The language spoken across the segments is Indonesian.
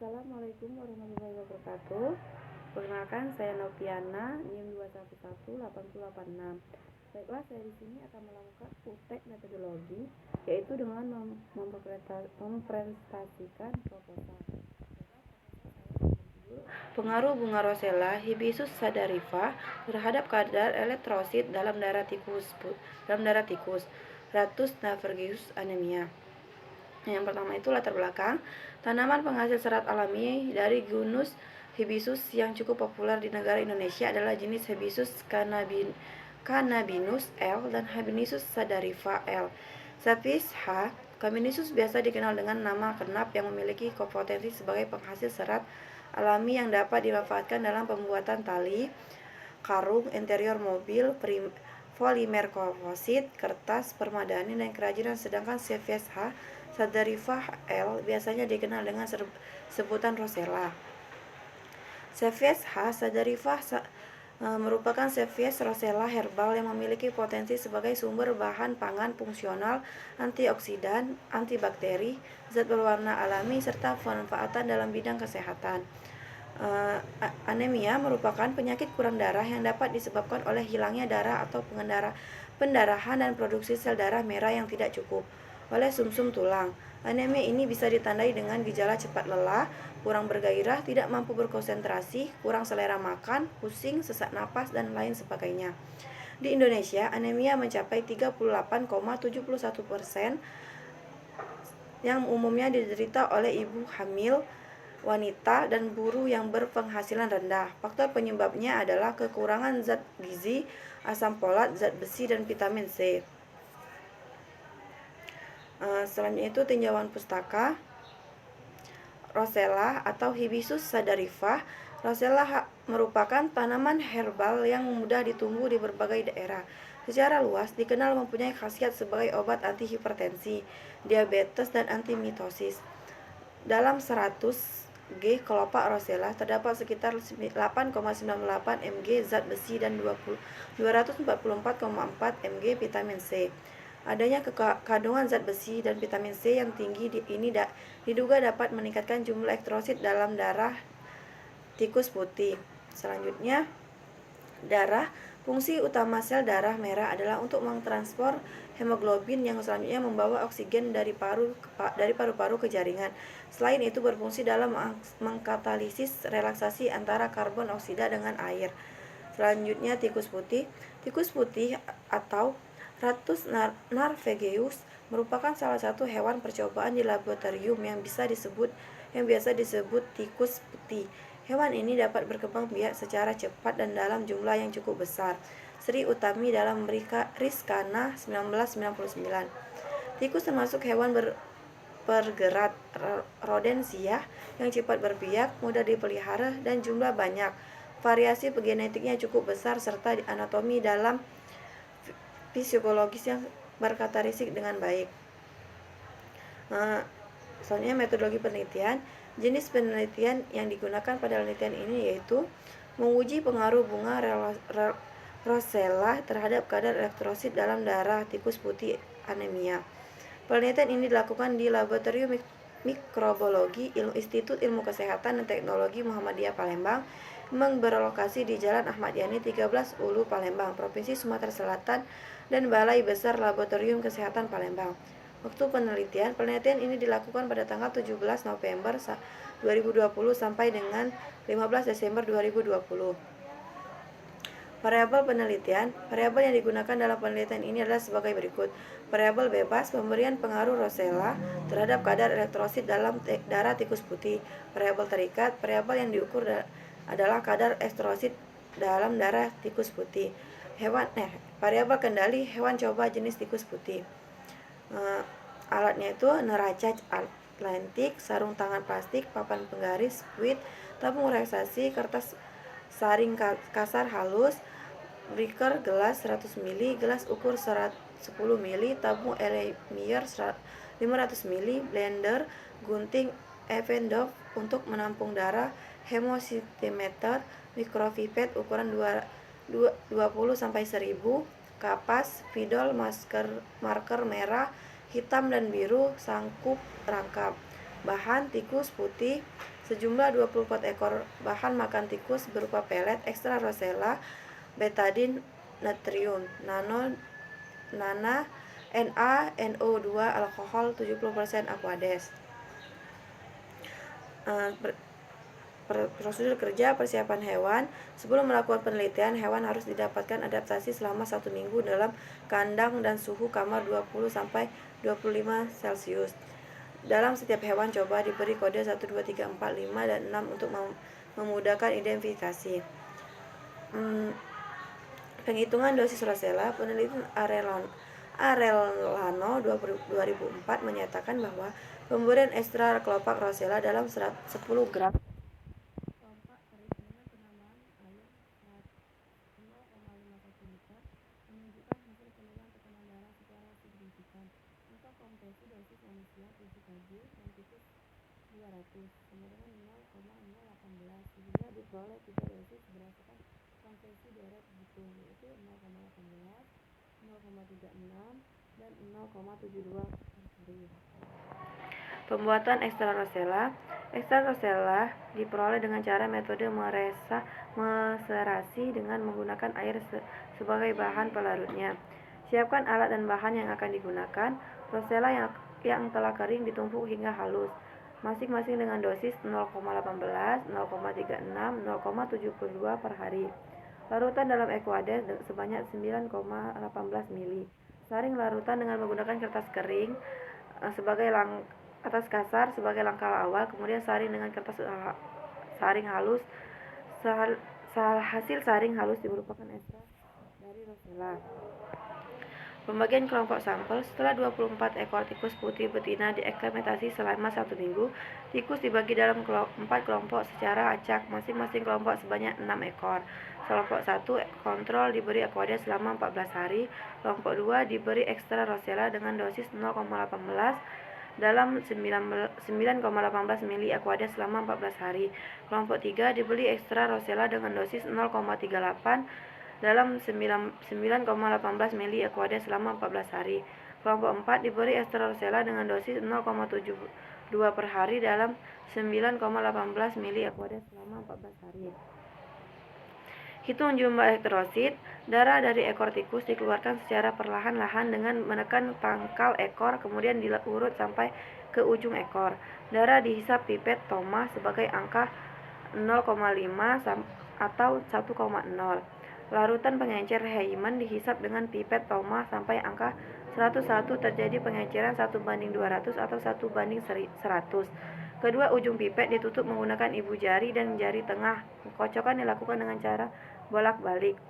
Assalamualaikum warahmatullahi wabarakatuh. Perkenalkan, saya Noviana, NIM 2118086. Baiklah, saya di sini akan melakukan praktek metodologi, yaitu dengan mempresentasikan proposal. Pengaruh bunga rosella Hibiscus sadarifa terhadap kadar elektrosit dalam darah tikus, Ratus Navigeus anemia. Yang pertama itu latar belakang. Tanaman penghasil serat alami dari genus Hibiscus yang cukup populer di negara Indonesia adalah jenis Hibiscus cannabinus L dan Hibiscus sadarifa L. Spesies H. Cannabinus biasa dikenal dengan nama kenap yang memiliki potensi sebagai penghasil serat alami yang dapat dimanfaatkan dalam pembuatan tali, karung, interior mobil, polimer komposit, kertas, permadani, dan kerajinan. Sedangkan spesies H. sadarifa L biasanya dikenal dengan sebutan rosella. Spesies H. sadarifa merupakan spesies rosella herbal yang memiliki potensi sebagai sumber bahan pangan fungsional, antioksidan, antibakteri, zat berwarna alami, serta pemanfaatan dalam bidang kesehatan. Anemia merupakan penyakit kurang darah yang dapat disebabkan oleh hilangnya darah atau pendarahan dan produksi sel darah merah yang tidak cukup oleh sumsum tulang. Anemia ini bisa ditandai dengan gejala cepat lelah, kurang bergairah, tidak mampu berkonsentrasi, kurang selera makan, pusing, sesak napas, dan lain sebagainya. Di Indonesia, anemia mencapai 38,71% yang umumnya diderita oleh ibu hamil, wanita, dan buruh yang berpenghasilan rendah. Faktor penyebabnya adalah kekurangan zat gizi, asam folat, zat besi, dan vitamin C. Selanjutnya itu tinjauan pustaka. Rosella atau Hibiscus sadarifa. Rosella merupakan tanaman herbal yang mudah ditumbuh di berbagai daerah. Secara luas dikenal mempunyai khasiat sebagai obat anti hipertensi, diabetes, dan anti mitosis. Dalam 100 G kelopak rosella terdapat sekitar 8,98 mg zat besi dan 244,4 mg vitamin C. Adanya kandungan zat besi dan vitamin C yang tinggi ini diduga dapat meningkatkan jumlah elektrosit dalam darah tikus putih. Selanjutnya, darah. Fungsi utama sel darah merah adalah untuk mentransfer hemoglobin yang selanjutnya membawa oksigen dari paru-paru ke jaringan. Selain itu berfungsi dalam mengkatalisis relaksasi antara karbon oksida dengan air. Selanjutnya tikus putih. Tikus putih atau Ratus Navigeus merupakan salah satu hewan percobaan di laboratorium yang biasa disebut tikus putih. Hewan ini dapat berkembang biak secara cepat dan dalam jumlah yang cukup besar. Sri Utami dalam Rizkana 1999. Tikus termasuk hewan bergerak rodensia yang cepat berbiak, mudah dipelihara, dan jumlah banyak. Variasi genetiknya cukup besar serta anatomi dalam fisiologis yang berkarakteristik dengan baik. Selanjutnya metodologi penelitian. Jenis penelitian yang digunakan pada penelitian ini yaitu menguji pengaruh bunga rosella terhadap kadar elektrosit dalam darah tikus putih anemia. Penelitian ini dilakukan di Laboratorium Mikrobiologi Institut Ilmu Kesehatan dan Teknologi Muhammadiyah Palembang yang berlokasi di Jalan Ahmad Yani 13 Ulu Palembang, Provinsi Sumatera Selatan, dan Balai Besar Laboratorium Kesehatan Palembang. Waktu penelitian ini dilakukan pada tanggal 17 November 2020 sampai dengan 15 Desember 2020. Variabel penelitian. Variabel yang digunakan dalam penelitian ini adalah sebagai berikut. Variabel bebas, pemberian pengaruh rosella terhadap kadar elektrosit dalam darah tikus putih. Variabel terikat, variabel yang diukur adalah kadar elektrosit dalam darah tikus putih. Variabel kendali, hewan coba jenis tikus putih. Alatnya itu neraca Atlantik, sarung tangan plastik, papan penggaris, squid, tabung relaksasi, kertas saring kasar halus, beaker gelas 100 ml, gelas ukur 10 ml, tabung Elimier 500 ml, blender, gunting Eppendorf untuk menampung darah, hemosimeter, mikropipet ukuran 20-1000, kapas, spidol, marker merah, hitam dan biru, sangkup rangkap. Bahan tikus putih Sejumlah 24 ekor bahan makan tikus berupa pelet, ekstra rosella, betadine, natrium, NaNO2, alkohol 70%, Aquades. Prosedur kerja persiapan hewan. Sebelum melakukan penelitian, hewan harus didapatkan adaptasi selama 1 minggu dalam kandang dan suhu kamar 20-25 Celcius. Dalam setiap hewan coba diberi kode 1, 2, 3, 4, 5, dan 6 untuk memudahkan identifikasi. Penghitungan dosis rosella. Penelitian Arellano 2004 menyatakan bahwa pemberian ekstra kelopak rosella dalam 10 gram kelopak kering dengan penambahan air 0,51 liter menunjukkan hasil penurunan tekanan darah secara signifikan. Untuk kompresi dosis manusia 7 kg dan tikus 200 sama dengan 0,018, sehingga diperoleh 3 dosis berdasarkan kompresi deret butuh, yaitu 0,18, 0,36, dan 0,72 per hari. Pembuatan ekstra rosella. Ekstra rosella diperoleh dengan cara metode meserasi dengan menggunakan air sebagai bahan pelarutnya. Siapkan alat dan bahan yang akan digunakan. Rosella yang telah kering ditumpuk hingga halus, masing-masing dengan dosis 0,18, 0,36, 0,72 per hari. Larutan dalam Aquades sebanyak 9,18 ml. Saring larutan dengan menggunakan kertas kering sebagai atas kasar sebagai langkah awal, kemudian saring dengan kertas saring halus. Hasil saring halus merupakan ekstra dari rosella. Pembagian kelompok sampel. Setelah 24 ekor tikus putih betina dieksperimentasi selama 1 minggu, tikus dibagi dalam 4 kelompok secara acak, masing-masing kelompok sebanyak 6 ekor. Kelompok 1 kontrol diberi Aquades selama 14 hari. Kelompok 2 diberi ekstra rosella dengan dosis 0,18 dalam 9,18 ml Aquades selama 14 hari. Kelompok 3 diberi ekstra rosella dengan dosis 0,38 dalam 9,18 ml Aquades selama 14 hari. Kelompok 4 diberi ekstra rosella dengan dosis 0,72 per hari dalam 9,18 ml Aquades selama 14 hari. Hitung jumlah elektrosit. Darah dari ekor tikus dikeluarkan secara perlahan-lahan dengan menekan pangkal ekor, kemudian diurut sampai ke ujung ekor. Darah dihisap pipet Thomas sebagai angka 0,5 atau 1,0. Larutan pengencer Heyman dihisap dengan pipet Thomas sampai angka 101. Terjadi pengenceran 1:200 atau 1:100. Kedua ujung pipet ditutup menggunakan ibu jari dan jari tengah. Kocokan dilakukan dengan cara bolak-balik.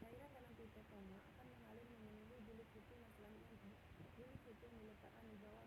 Cairan dalam pipet Thomas akan mengalir memenuhi bilik puting dan selanjutnya bilik puting diletakkan di bawah